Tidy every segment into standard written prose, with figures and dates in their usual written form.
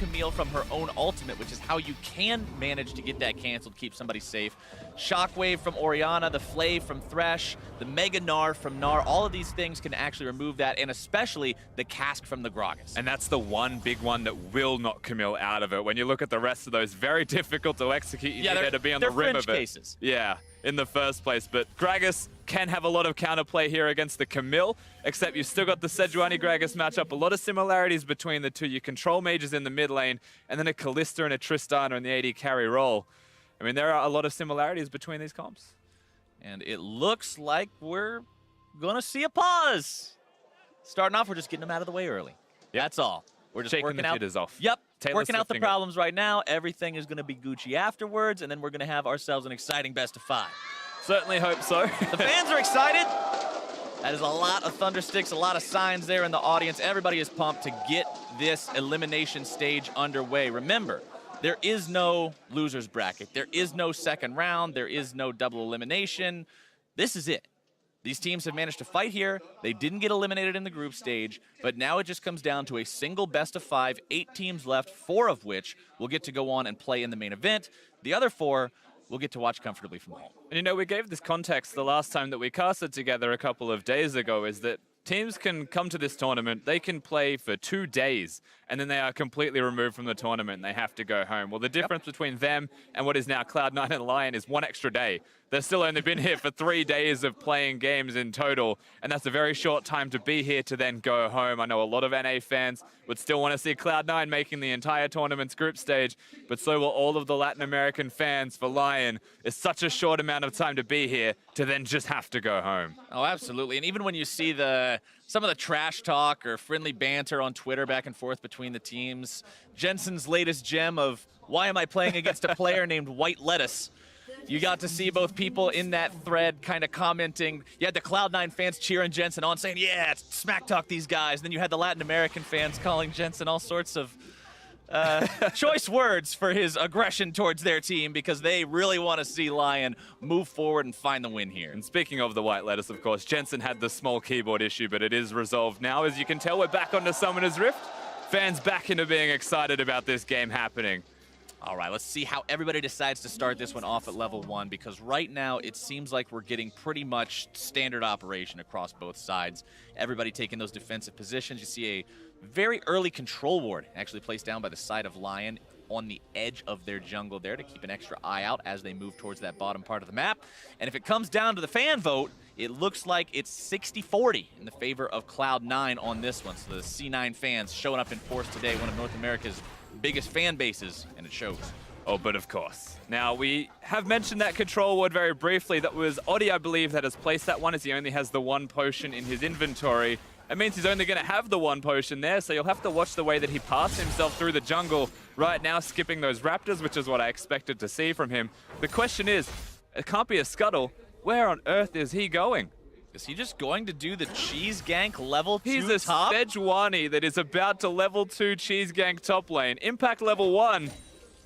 Camille from her own ultimate, which is how you can manage to get that canceled, keep somebody safe. Shockwave from Orianna, the Flay from Thresh, the Mega Gnar from Gnar, all of these things can actually remove that, and especially the Cask from the Gragas. And that's the one big one that will knock Camille out of it. When you look at the rest of those, very difficult to execute. You need to be on the rim of it. Cases. Yeah, in the first place. But Gragas can have a lot of counterplay here against the Camille, except you've still got the Sejuani Gragas matchup. A lot of similarities between the two. You control mages in the mid lane, and then a Kalista and a Tristana in the AD carry role. I mean, there are a lot of similarities between these comps. And it looks like we're going to see a pause. Starting off, we're just getting them out of the way early. Yep. That's all. We're just working out. Off. Yep. Working out the problems right now. Everything is going to be Gucci afterwards, and then we're going to have ourselves an exciting best of 5. Certainly hope so. The fans are excited. That is a lot of thundersticks, a lot of signs there in the audience. Everybody is pumped to get this elimination stage underway. Remember, there is no loser's bracket. There is no second round. There is no double elimination. This is it. These teams have managed to fight here. They didn't get eliminated in the group stage, but now it just comes down to a single best of 5, 8 teams left, 4 of which will get to go on and play in the main event. The other 4 will get to watch comfortably from home. And you know, we gave this context the last time that we casted together a couple of days ago, is that teams can come to this tournament, they can play for 2 days, and then they are completely removed from the tournament and they have to go home. Well, the difference between them and what is now Cloud9 and LYN is 1 extra day. They've still only been here for 3 days of playing games in total, and that's a very short time to be here to then go home. I know a lot of NA fans would still want to see Cloud9 making the entire tournament's group stage, but so will all of the Latin American fans for LYN. It's such a short amount of time to be here to then just have to go home. Oh, absolutely. And even when you see some of the trash talk or friendly banter on Twitter back and forth between the teams, Jensen's latest gem of, why am I playing against a player named White Lettuce? You got to see both people in that thread kind of commenting. You had the Cloud9 fans cheering Jensen on, saying, yeah, smack talk these guys. And then you had the Latin American fans calling Jensen all sorts of choice words for his aggression towards their team, because they really want to see LYN move forward and find the win here. And speaking of the White Lettuce, of course, Jensen had the small keyboard issue, but it is resolved now. As you can tell, we're back onto Summoner's Rift. Fans back into being excited about this game happening. All right, let's see how everybody decides to start this one off at level 1, because right now it seems like we're getting pretty much standard operation across both sides. Everybody taking those defensive positions. You see a very early control ward actually placed down by the side of LYN on the edge of their jungle there to keep an extra eye out as they move towards that bottom part of the map. And if it comes down to the fan vote, it looks like it's 60-40 in the favor of Cloud9 on this one. So the C9 fans showing up in force today, one of North America's biggest fan bases, and it shows. Oh, but of course. Now, we have mentioned that control ward very briefly. That was Oddie, I believe, that has placed that one, as he only has the 1 potion in his inventory. It means he's only going to have the 1 potion there, so you'll have to watch the way that he passes himself through the jungle right now, skipping those raptors, which is what I expected to see from him. The question is, it can't be a scuttle. Where on earth is he going? Is he just going to do the cheese gank level 2 He's top? He's a Sejuani that is about to level 2 cheese gank top lane. Impact level 1.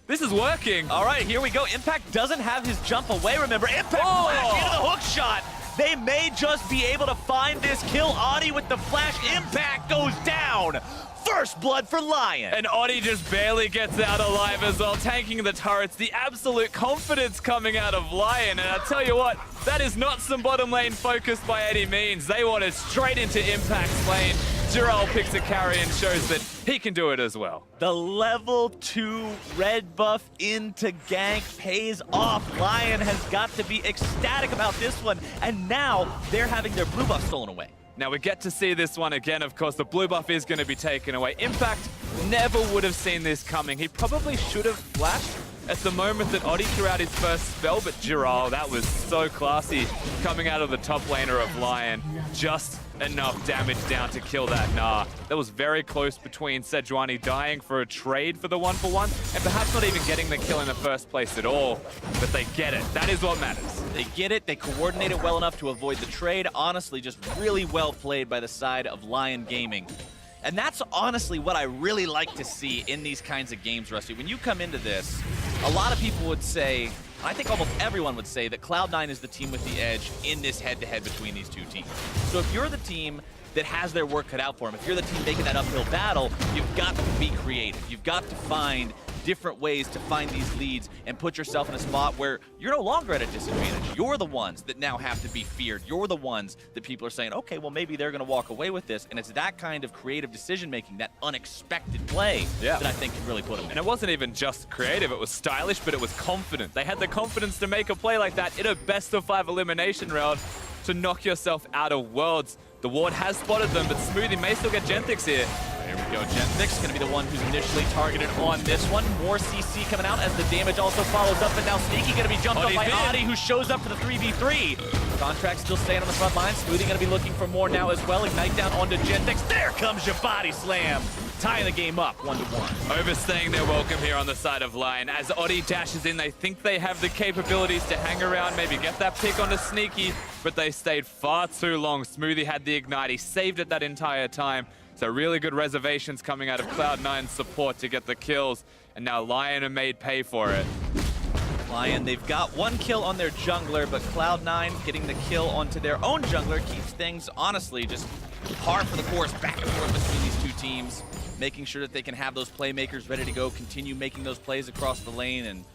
This is working. All right, here we go. Impact doesn't have his jump away, remember. Impact flash into the hook shot. They may just be able to find this kill. Audi with the flash. Impact goes down. First blood for LYN. And Oddie just barely gets out alive as well, tanking the turrets. The absolute confidence coming out of LYN. And I tell you what, that is not some bottom lane focus by any means. They want it straight into Impact's lane. Giral picks a carry and shows that he can do it as well. The level 2 red buff into gank pays off. LYN has got to be ecstatic about this one. And now they're having their blue buff stolen away. Now we get to see this one again. Of course, the blue buff is going to be taken away. Impact never would have seen this coming. He probably should have flashed at the moment that Oddie threw out his first spell, but Giral, that was so classy coming out of the top laner of LYN. Just enough damage down to kill that Gnar. That was very close between Sejuani dying for a trade for the 1-for-1 and perhaps not even getting the kill in the first place at all, but they get it. That is what matters. They get it. They coordinate it well enough to avoid the trade. Honestly, just really well played by the side of LYN Gaming. And that's honestly what I really like to see in these kinds of games, Rusty. When you come into this, a lot of people would say, I think almost everyone would say, that Cloud9 is the team with the edge in this head-to-head between these two teams. So if you're the team that has their work cut out for them, if you're the team making that uphill battle, you've got to be creative. You've got to find different ways to find these leads and put yourself in a spot where you're no longer at a disadvantage. You're the ones that now have to be feared. You're the ones that people are saying, okay, well, maybe they're going to walk away with this. And it's that kind of creative decision-making, that unexpected play that I think can really put them in. And it wasn't even just creative. It was stylish, but it was confident. They had the confidence to make a play like that in a best-of-5 elimination round to knock yourself out of Worlds. The ward has spotted them, but Smoothie may still get Genthix here. There we go. Genthix going to be the one who's initially targeted on this one. More CC coming out as the damage also follows up, but now Sneaky going to be jumped on by Adi, who shows up for the 3v3. Contract still staying on the front line. Smoothie going to be looking for more now as well. Ignite down onto Genthix. There comes your body slam. Tying the game up 1-1. Overstaying their welcome here on the side of LYN. As Adi dashes in, they think they have the capabilities to hang around, maybe get that pick onto Sneaky, but they stayed far too long. Smoothie had the ignite. He saved it that entire time. So really good reservations coming out of Cloud9's support to get the kills. And now LYN are made pay for it. LYN, they've got one kill on their jungler, but Cloud9 getting the kill onto their own jungler keeps things, honestly, just par for the course, back and forth between these two teams, making sure that they can have those playmakers ready to go, continue making those plays across the lane. And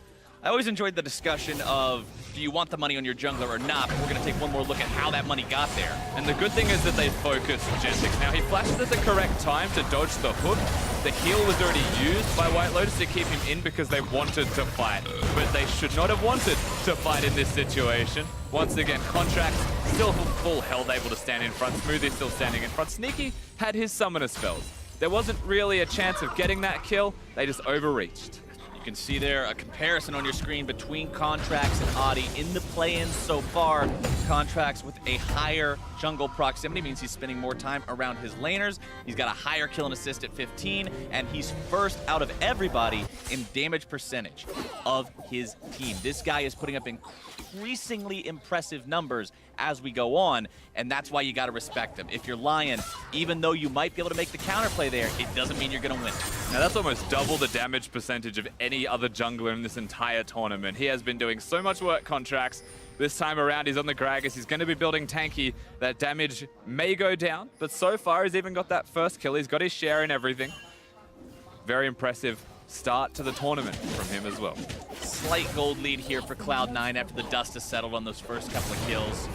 I always enjoyed the discussion of, do you want the money on your jungler or not? But we're going to take one more look at how that money got there. And the good thing is that they focused Genthix. Now, he flashes at the correct time to dodge the hook. The heal was already used by White Lotus to keep him in because they wanted to fight. But they should not have wanted to fight in this situation. Once again, Contract still full health, able to stand in front. Smoothie still standing in front. Sneaky had his summoner spells. There wasn't really a chance of getting that kill. They just overreached. You can see there a comparison on your screen between Contracts and Adi in the play-ins so far. Contracts with a higher jungle proximity means he's spending more time around his laners. He's got a higher kill and assist at 15, and he's first out of everybody in damage percentage of his team. This guy is putting up increasingly impressive numbers as we go on, and that's why you got to respect him. If you're LYN, even though you might be able to make the counterplay there, it doesn't mean you're going to win. Now that's almost double the damage percentage of any other jungler in this entire tournament. He has been doing so much work, Contracts. This time around, he's on the Gragas. He's going to be building tanky. That damage may go down, but so far he's even got that first kill. He's got his share and everything. Very impressive start to the tournament from him as well. Slight gold lead here for Cloud9 after the dust has settled on those first couple of kills.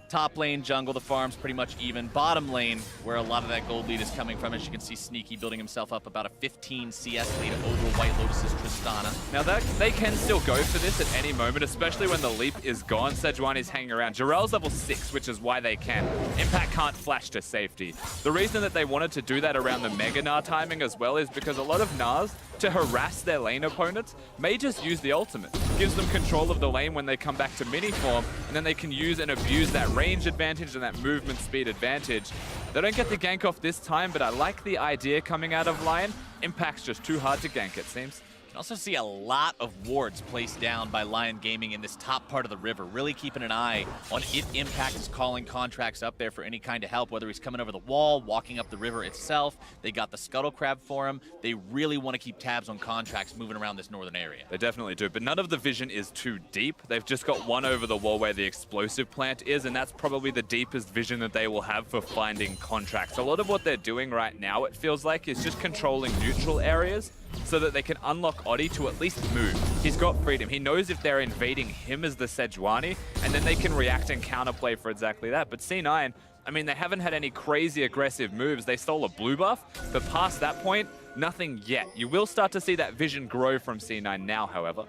Top lane, jungle, the farm's pretty much even. Bottom lane, where a lot of that gold lead is coming from, as you can see Sneaky building himself up about a 15 CS lead over White Lotus's Tristana. Now they can still go for this at any moment, especially when the leap is gone. Sejuani's hanging around. Jarell's level 6, which is why they can. Impact can't flash to safety. The reason that they wanted to do that around the Mega Gnar timing as well is because a lot of Gnars, to harass their lane opponents, may just use the ultimate. Gives them control of the lane when they come back to mini form, and then they can use and abuse that range advantage and that movement speed advantage. They don't get the gank off this time, but I like the idea coming out of LYN. Impact's just too hard to gank, it seems. You can also see a lot of wards placed down by LYN Gaming in this top part of the river, really keeping an eye on if Impact is calling Contracts up there for any kind of help, whether he's coming over the wall, walking up the river itself. They got the Scuttle Crab for him. They really want to keep tabs on Contracts moving around this northern area. They definitely do, but none of the vision is too deep. They've just got one over the wall where the explosive plant is, and that's probably the deepest vision that they will have for finding Contracts. A lot of what they're doing right now, it feels like, is just controlling neutral areas so that they can unlock Adi to at least move. He's got freedom. He knows if they're invading him as the Sejuani, and then they can react and counterplay for exactly that. But C9, I mean, they haven't had any crazy aggressive moves. They stole a blue buff, but past that point, nothing yet. You will start to see that vision grow from C9 now, however.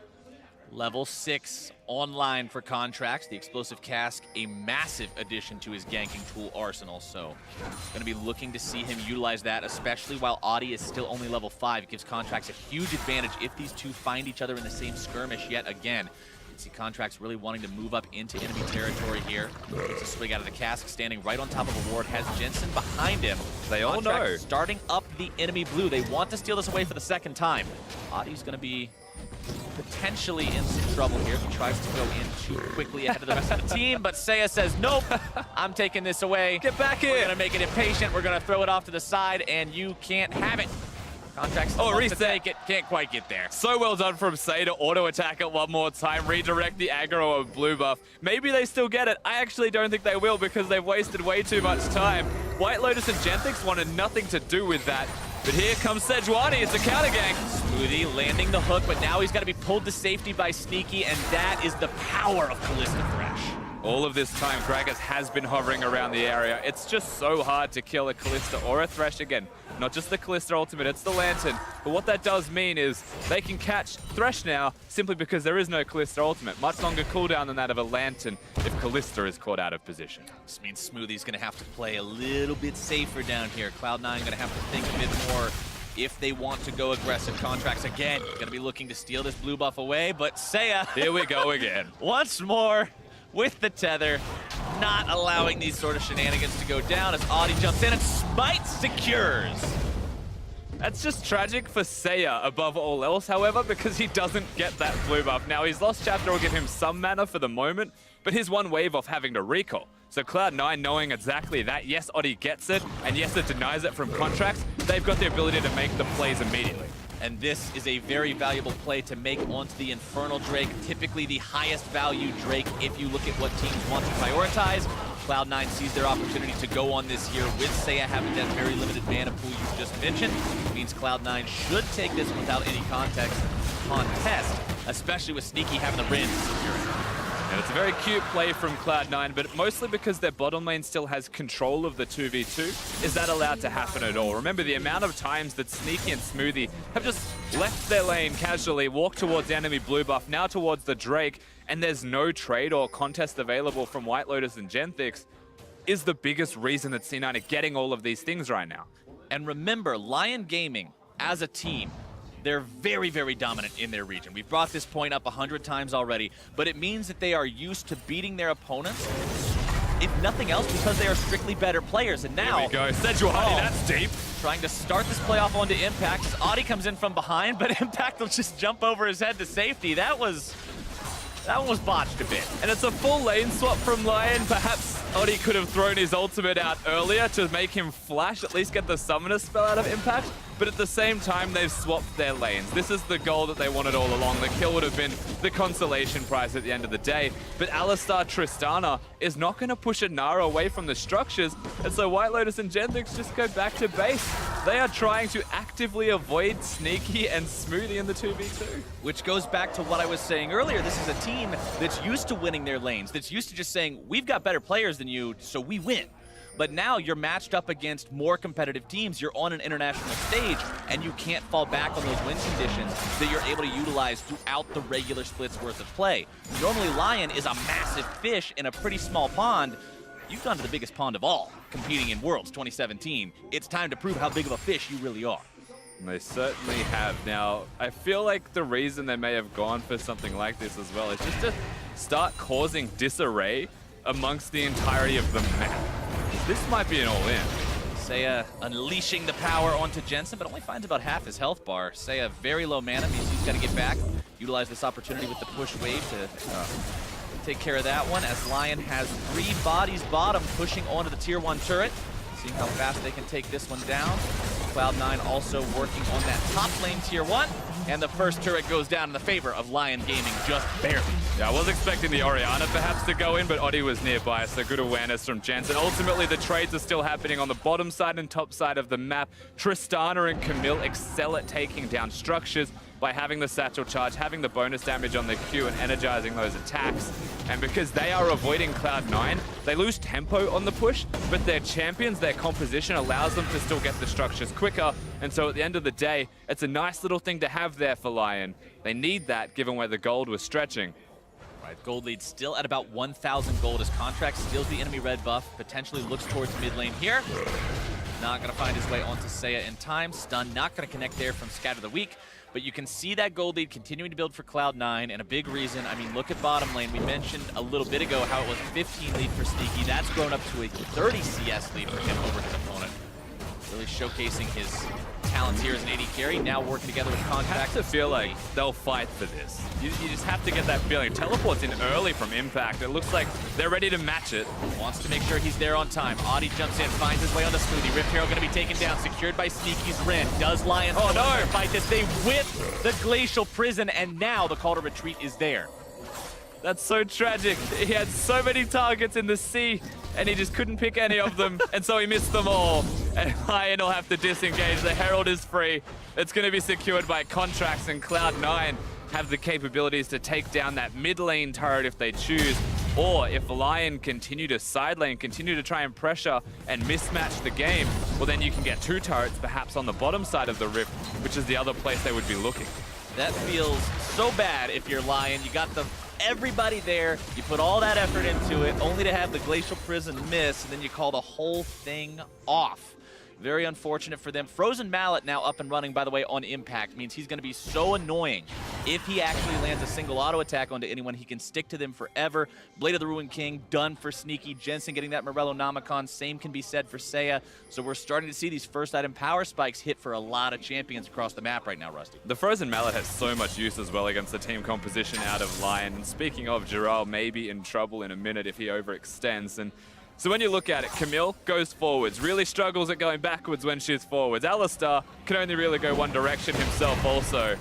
Level 6 online for Contracts. The Explosive Cask, a massive addition to his ganking tool arsenal. So going to be looking to see him utilize that, especially while Adi is still only level 5. It gives Contracts a huge advantage if these two find each other in the same skirmish yet again. can see Contracts really wanting to move up into enemy territory here. It's a swig out of the cask, standing right on top of a ward, has Jensen behind him. They all know. Starting up the enemy blue. They want to steal this away for the second time. Adi's going to be potentially in some trouble here if he tries to go in too quickly ahead of the rest of the team, but Seiya says, nope, I'm taking this away. Get back here. We're going to make it impatient. We're going to throw it off to the side, and you can't have it. Contracts wants to take it, can't quite get there. So well done from Seiya to auto-attack it one more time, redirect the aggro of blue buff. Maybe they still get it. I actually don't think they will because they've wasted way too much time. White Lotus and Genthix wanted nothing to do with that. But here comes Sejuani, it's a counter gang. Smoothie landing the hook, but now he's got to be pulled to safety by Sneaky, and that is the power of Callista Thresh. All of this time, Gragas has been hovering around the area. It's just so hard to kill a Callista or a Thresh again. Not just the Callista ultimate, it's the Lantern. But what that does mean is they can catch Thresh now simply because there is no Callista ultimate. Much longer cooldown than that of a Lantern if Callista is caught out of position. This means Smoothie's going to have to play a little bit safer down here. Cloud9 going to have to think a bit more if they want to go aggressive. Contracts again. Going to be looking to steal this blue buff away, but Seiya. Here we go again. Once more with the tether, not allowing these sort of shenanigans to go down as Adi jumps in and Smite secures. That's just tragic for Seiya above all else, however, because he doesn't get that blue buff. Now, his Lost Chapter will give him some mana for the moment, but he's one wave off having to recall. So Cloud9 knowing exactly that, yes, Adi gets it, and yes, it denies it from Contracts, they've got the ability to make the plays immediately. And this is a very valuable play to make onto the Infernal Drake, typically the highest value Drake if you look at what teams want to prioritize. Cloud9 sees their opportunity to go on this here with Seiya having that very limited mana pool you just mentioned. It means Cloud9 should take this without any contest, especially with Sneaky having the Rin securing. And it's a very cute play from Cloud9, but mostly because their bottom lane still has control of the 2v2. Is that allowed to happen at all? Remember the amount of times that Sneaky and Smoothie have just left their lane casually, walked towards the enemy blue buff, now towards the Drake, and there's no trade or contest available from White Lotus and Genthix, is the biggest reason that C9 are getting all of these things right now. And remember, LYN Gaming, as a team, they're very, very dominant in their region. We've brought this point up 100 times already, but it means that they are used to beating their opponents, if nothing else, because they are strictly better players. And now, here we go. Sejuani, that's deep. Trying to start this playoff onto Impact as Adi comes in from behind, but Impact will just jump over his head to safety. That one was botched a bit. And it's a full lane swap from LYN. Perhaps Adi could have thrown his ultimate out earlier to make him flash, at least get the summoner spell out of Impact. But at the same time, they've swapped their lanes. This is the goal that they wanted all along. The kill would have been the consolation prize at the end of the day. But Alistar Tristana is not going to push a Nara away from the structures. And so White Lotus and Genthix just go back to base. They are trying to actively avoid Sneaky and Smoothie in the 2v2. Which goes back to what I was saying earlier. This is a team that's used to winning their lanes, that's used to just saying, we've got better players than you, so we win. But now you're matched up against more competitive teams. You're on an international stage, and you can't fall back on those win conditions that you're able to utilize throughout the regular split's worth of play. Normally, LYN is a massive fish in a pretty small pond. You've gone to the biggest pond of all, competing in Worlds 2017. It's time to prove how big of a fish you really are. They certainly have. Now, I feel like the reason they may have gone for something like this as well is just to start causing disarray amongst the entirety of the map. This might be an all-in. Seiya unleashing the power onto Jensen, but only finds about half his health bar. Seiya very low mana, means he's got to get back, utilize this opportunity with the push wave to take care of that one, as LYN has 3 bodies bottom pushing onto the tier 1 turret. Seeing how fast they can take this one down. Cloud9 also working on that top lane tier 1, and the first turret goes down in the favor of LYN Gaming, just barely. Yeah, I was expecting the Orianna perhaps to go in, but Adi was nearby, so good awareness from Jensen. Ultimately, the trades are still happening on the bottom side and top side of the map. Tristana and Camille excel at taking down structures by having the satchel charge, having the bonus damage on the Q and energizing those attacks. And because they are avoiding Cloud9, they lose tempo on the push, but their champions, their composition allows them to still get the structures quicker. And so at the end of the day, it's a nice little thing to have there for LYN. They need that given where the gold was stretching. Right, gold lead still at about 1,000 gold as Contract steals the enemy red buff, potentially looks towards mid lane here. Not going to find his way onto Seiya in time. Stun not going to connect there from Scatter the Weak. But you can see that gold lead continuing to build for Cloud9, and a big reason, I mean, look at bottom lane. We mentioned a little bit ago how it was 15 lead for Sneaky. That's grown up to a 30 CS lead for him over his opponent. Really showcasing his talents here as an AD carry, now working together with Contract. I have to feel like they'll fight for this. You just have to get that feeling. Teleport's in early from Impact. It looks like they're ready to match it. Wants to make sure he's there on time. Audi jumps in, finds his way on the Smoothie. Rift Herald going to be taken down, secured by Sneaky's Ren. Does Lion fight this? They whip the Glacial Prison, and now the call to retreat is there. That's so tragic. He had so many targets in the sea, and he just couldn't pick any of them, and so he missed them all. And Lion will have to disengage. The Herald is free. It's going to be secured by Contracts, and Cloud9 have the capabilities to take down that mid lane turret if they choose, or if Lion continue to side lane, continue to try and pressure and mismatch the game, well then you can get 2 turrets perhaps on the bottom side of the Rift, which is the other place they would be looking. That feels so bad if you're Lion. You got everybody there, you put all that effort into it, only to have the Glacial Prison miss, and then you call the whole thing off. Very unfortunate for them. Frozen Mallet now up and running, by the way, on Impact, means he's going to be so annoying. If he actually lands a single auto attack onto anyone, he can stick to them forever. Blade of the Ruined King, done for Sneaky. Jensen getting that Morello Nomicon, same can be said for Seiya. So we're starting to see these first item power spikes hit for a lot of champions across the map right now, Rusty. The Frozen Mallet has so much use as well against the team composition out of Lion. And speaking of, Giral may be in trouble in a minute if he overextends. And so when you look at it, Camille goes forwards, really struggles at going backwards when she's forwards. Alistar can only really go one direction himself also.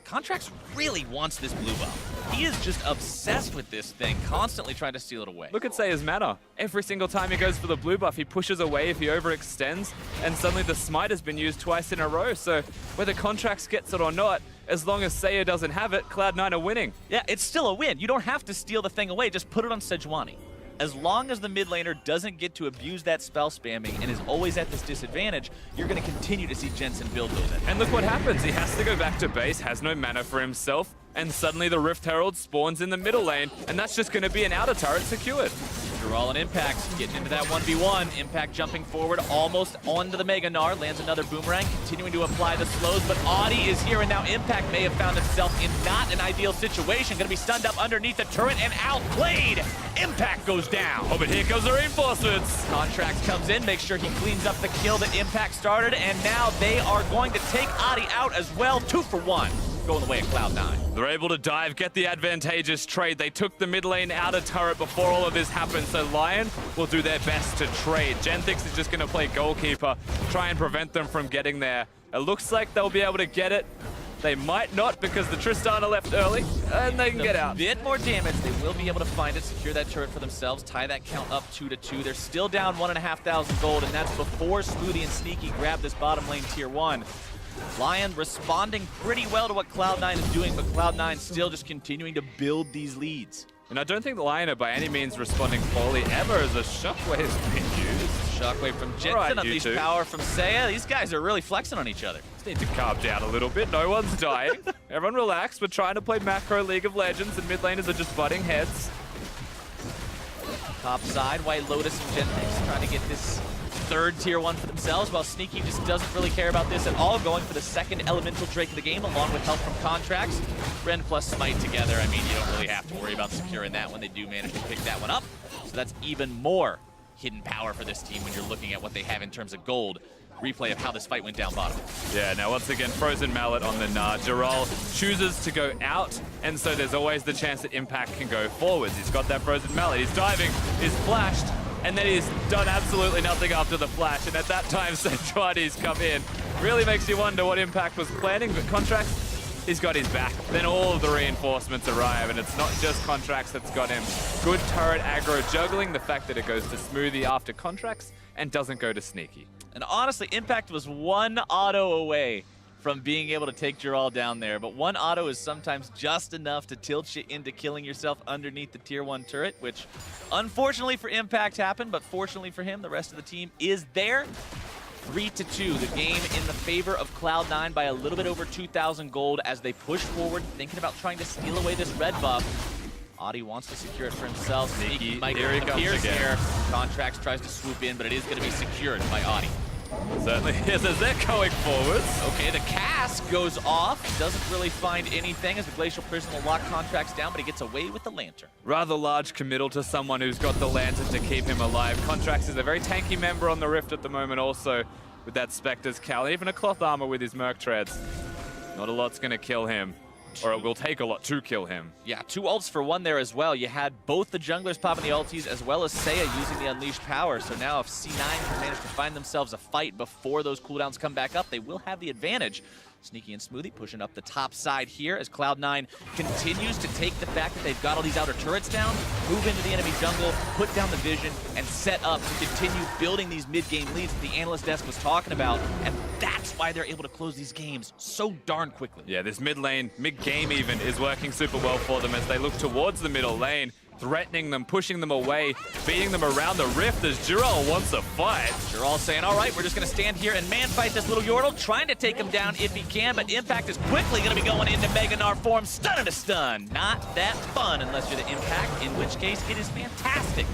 Contracts really wants this blue buff. He is just obsessed with this thing, constantly trying to steal it away. Look at Seiya's mana. Every single time he goes for the blue buff, he pushes away if he overextends, and suddenly the smite has been used twice in a row. So whether Contracts gets it or not, as long as Seiya doesn't have it, Cloud9 are winning. Yeah, it's still a win. You don't have to steal the thing away, just put it on Sejuani. As long as the mid laner doesn't get to abuse that spell spamming and is always at this disadvantage, you're going to continue to see Jensen build those. And look what happens. He has to go back to base, has no mana for himself, and suddenly the Rift Herald spawns in the middle lane, and that's just going to be an outer turret secured. Giral and Impact getting into that 1v1. Impact jumping forward, almost onto the Mega Gnar, lands another boomerang, continuing to apply the slows, but Audi is here, and now Impact may have found himself in not an ideal situation. Going to be stunned up underneath the turret and outplayed. Impact goes down. Oh, but here comes the reinforcements. Contracts comes in, makes sure he cleans up the kill that Impact started, and now they are going to take Audi out as well. 2 for 1. Going the way of Cloud9. They're able to dive, get the advantageous trade. They took the mid lane outer turret before all of this happened, so Lion will do their best to trade. Genthix is just going to play goalkeeper, try and prevent them from getting there. It looks like they'll be able to get it. They might not because the Tristana left early, and they can get out. A bit more damage. They will be able to find it, secure that turret for themselves, tie that count up 2-2. They're still down 1,500 gold, and that's before Smoothie and Sneaky grab this bottom lane tier 1. Lion responding pretty well to what Cloud9 is doing, but Cloud9 still just continuing to build these leads. And I don't think the Lion are by any means responding poorly ever as a shockwave is being used. Shockwave from Jensen, unleashed power from Seiya. These guys are really flexing on each other. Just need to calm down a little bit. No one's dying. Everyone relax. We're trying to play macro League of Legends, and mid laners are just butting heads. Top side, White Lotus and Genthix trying to get this third tier 1 for themselves, while Sneaky just doesn't really care about this at all, going for the second elemental Drake of the game along with help from Contracts. Ren plus Smite together, I mean, you don't really have to worry about securing that when they do manage to pick that one up. So that's even more hidden power for this team when you're looking at what they have in terms of gold. Replay of how this fight went down bottom. Yeah, now once again, Frozen Mallet on the Gnar. Giral chooses to go out, and so there's always the chance that Impact can go forwards. He's got that Frozen Mallet, he's diving, he's flashed, and then he's done absolutely nothing after the flash, and at that time, Sejuani's come in. Really makes you wonder what Impact was planning, but Contracts, he's got his back. Then all of the reinforcements arrive, and it's not just Contracts that's got him. Good turret aggro juggling, the fact that it goes to Smoothie after Contracts, and doesn't go to Sneaky. And honestly, Impact was one auto away from being able to take Giral down there, but one auto is sometimes just enough to tilt you into killing yourself underneath the tier 1 turret, which unfortunately for Impact happened, but fortunately for him, the rest of the team is there. 3-2, the game in the favor of Cloud9 by a little bit over 2,000 gold as they push forward, thinking about trying to steal away this red buff. Audi wants to secure it for himself. Sneaky might appears here. Contracts tries to swoop in, but it is going to be secured by Audi. Certainly is as they're going forwards. Okay, the cast goes off. Doesn't really find anything as the Glacial Prison will lock contracts down, but he gets away with the Lantern. Rather large committal to someone who's got the Lantern to keep him alive. Contracts is a very tanky member on the Rift at the moment also with that Spectre's Cal, even a cloth armor with his Merc Treads. Not a lot's gonna kill him. Or it will take a lot to kill him. Yeah, 2 ults for 1 there as well. You had both the junglers popping the ultis as well as Seiya using the Unleashed Power. So now if C9 can manage to find themselves a fight before those cooldowns come back up, they will have the advantage. Sneaky and Smoothie pushing up the top side here as Cloud9 continues to take the fact that they've got all these outer turrets down, move into the enemy jungle, put down the vision, and set up to continue building these mid-game leads that the analyst desk was talking about. And that's why they're able to close these games so darn quickly. Yeah, this mid lane, mid-game even, is working super well for them as they look towards the middle lane, threatening them, pushing them away, beating them around the Rift as Jirol wants a fight. Jirol saying, all right, we're just going to stand here and man-fight this little Yordle, trying to take him down if he can, but Impact is quickly going to be going into Mega Gnar form, stun to stun. Not that fun unless you're the Impact, in which case it is fantastic.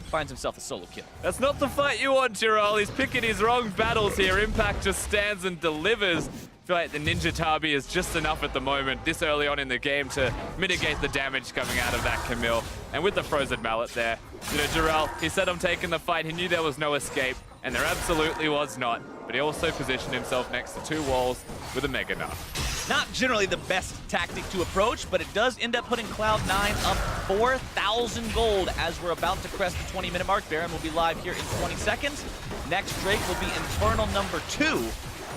Finds himself a solo kill. That's not the fight you want, Jirol. He's picking his wrong battles here. Impact just stands and delivers. I feel like the Ninja Tabi is just enough at the moment, this early on in the game, to mitigate the damage coming out of that Camille. And with the Frozen Mallet there, you know, Jirol, he said I'm taking the fight. He knew there was no escape, and there absolutely was not. But he also positioned himself next to 2 walls with a Mega Gnar. Not generally the best tactic to approach, but it does end up putting Cloud9 up 4,000 gold as we're about to crest the 20-minute mark. Baron will be live here in 20 seconds. Next Drake will be Infernal number 2.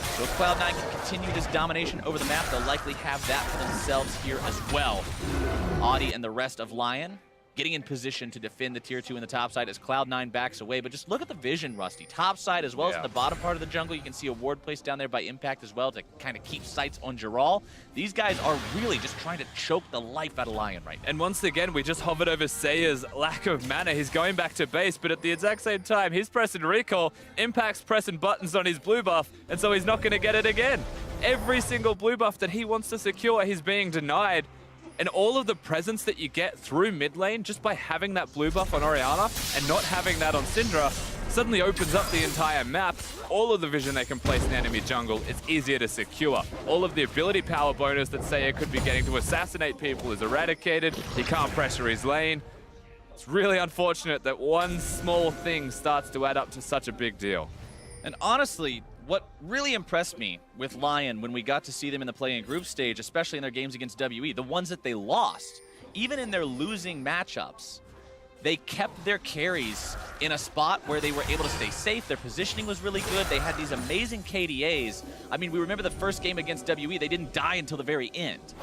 So if Cloud9 can continue this domination over the map, they'll likely have that for themselves here as well. Audi and the rest of LYN getting in position to defend the tier 2 in the top side as Cloud9 backs away. But just look at the vision, Rusty. Top side as well as in the bottom part of the jungle. You can see a ward placed down there by Impact as well to kind of keep sights on Jirol. These guys are really just trying to choke the life out of LYN right now. And once again, we just hovered over Seiya's lack of mana. He's going back to base, but at the exact same time, he's pressing recall. Impact's pressing buttons on his blue buff, and so he's not going to get it again. Every single blue buff that he wants to secure, he's being denied. And all of the presence that you get through mid lane just by having that blue buff on Orianna and not having that on Syndra suddenly opens up the entire map. All of the vision they can place in the enemy jungle, it's easier to secure. All of the ability power bonus that Seiya could be getting to assassinate people is eradicated. He can't pressure his lane. It's really unfortunate that one small thing starts to add up to such a big deal. And honestly, what really impressed me with LYN when we got to see them in the play-in group stage, especially in their games against WE, the ones that they lost, even in their losing matchups, they kept their carries in a spot where they were able to stay safe. Their positioning was really good. They had these amazing KDAs. I mean, we remember the first game against WE, they didn't die until the very end.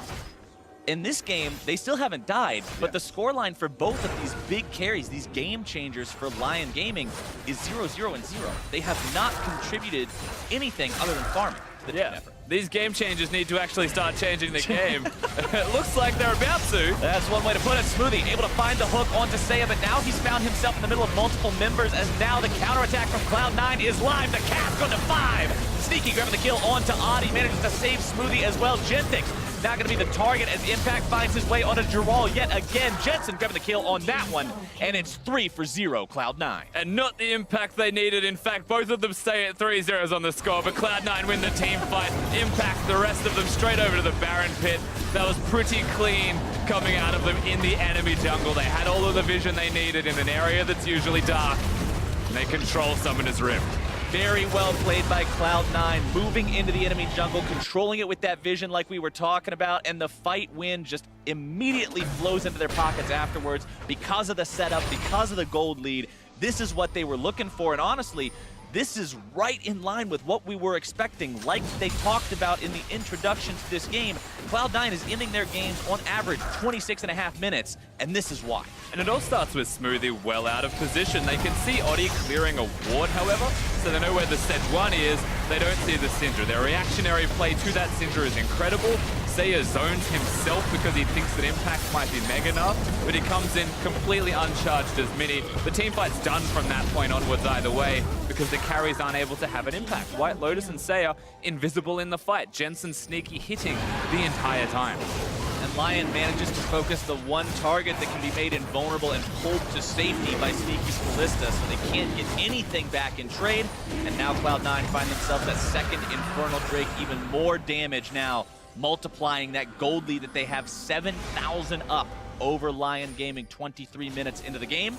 In this game, they still haven't died, but the scoreline for both of these big carries, these game changers for LYN Gaming, is 0-0 and 0. They have not contributed anything other than farming to the team effort. These game changers need to actually start changing the game. It looks like they're about to. That's one way to put it. Smoothie able to find the hook onto Seiya, but now he's found himself in the middle of multiple members as now the counterattack from Cloud9 is live. The cast going to 5. Sneaky grabbing the kill onto Audi, manages to save Smoothie as well. Gentix now going to be the target as Impact finds his way onto Jirol yet again. Jensen grabbing the kill on that one, and it's 3-0 Cloud9. And not the impact they needed. In fact, both of them stay at 3-0s on the score, but Cloud9 win the team fight. Impact the rest of them straight over to the Baron pit. That was pretty clean coming out of them in the enemy jungle. They had all of the vision they needed in an area that's usually dark, and they control Summoner's Rift. Very well played by Cloud9, moving into the enemy jungle, controlling it with that vision like we were talking about, and the fight win just immediately flows into their pockets afterwards because of the setup, because of the gold lead. This is what they were looking for, and honestly, this is right in line with what we were expecting. Like they talked about in the introduction to this game, Cloud9 is ending their games on average 26.5 minutes, and this is why. And it all starts with Smoothie well out of position. They can see Audi clearing a ward, however, so they know where the Sejuani is. They don't see the Syndra. Their reactionary play to that Syndra is incredible. Seiya zones himself because he thinks that Impact might be Mega Gnar, but he comes in completely uncharged as Mini. The team fight's done from that point onwards either way because the carries aren't able to have an impact. White Lotus and Seiya invisible in the fight. Jensen sneaky hitting the entire time. And LYN manages to focus the one target that can be made invulnerable and pulled to safety by Sneaky's Ballista, so they can't get anything back in trade. And now Cloud9 find themselves that second Infernal Drake, even more damage now, multiplying that gold lead that they have 7,000 up over LYN Gaming 23 minutes into the game.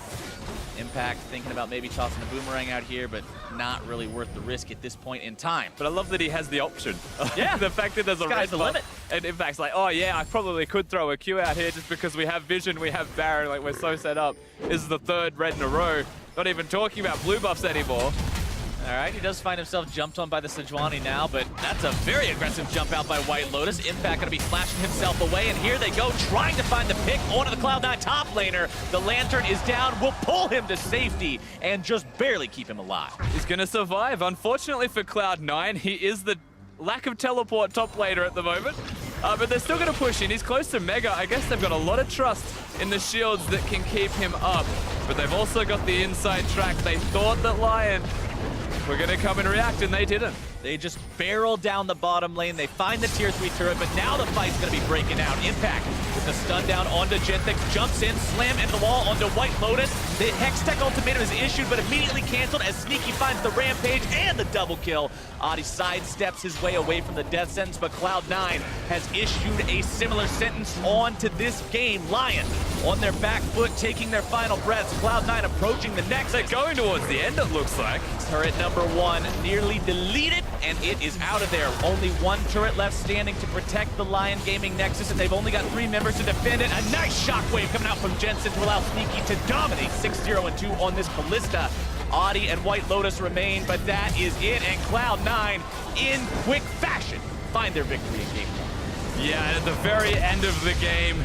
Impact thinking about maybe tossing a boomerang out here, but not really worth the risk at this point in time. But I love that he has the option. Yeah. The fact that there's a red the buff, limit. and Impact's like, oh yeah, I probably could throw a Q out here just because we have Vision, we have Baron, like we're so set up. This is the third red in a row. Not even talking about blue buffs anymore. All right, he does find himself jumped on by the Sejuani now, but that's a very aggressive jump out by White Lotus. Impact gonna be flashing himself away, and here they go, trying to find the pick onto the Cloud9 top laner. The Lantern is down, will pull him to safety, and just barely keep him alive. He's gonna survive. Unfortunately for Cloud9, he is the lack of teleport top laner at the moment. But they're still gonna push in. He's close to Mega. I guess they've got a lot of trust in the shields that can keep him up. But they've also got the inside track. They thought that LYN were gonna come and react, and they didn't. They just barrel down the bottom lane. They find the tier 3 turret, but now the fight's gonna be breaking out. Impact with the stun down onto Genthix, jumps in, slam into the wall onto White Lotus. The Hextech ultimatum is issued, but immediately canceled as Sneaky finds the rampage and the double kill. Adi sidesteps his way away from the death sentence, but Cloud9 has issued a similar sentence onto this game. LYN on their back foot, taking their final breaths. Cloud9 approaching the next. They're going towards the end, it looks like. Turret number 1 nearly deleted, and it is out of there. Only one turret left standing to protect the LYN Gaming Nexus, and they've only got 3 members to defend it. A nice shockwave coming out from Jensen to allow Sneaky to dominate 6-0 and 2 on this Ballista. Adi and White Lotus remain, but that is it, and Cloud9 in quick fashion find their victory in game 1. Yeah, and at the very end of the game,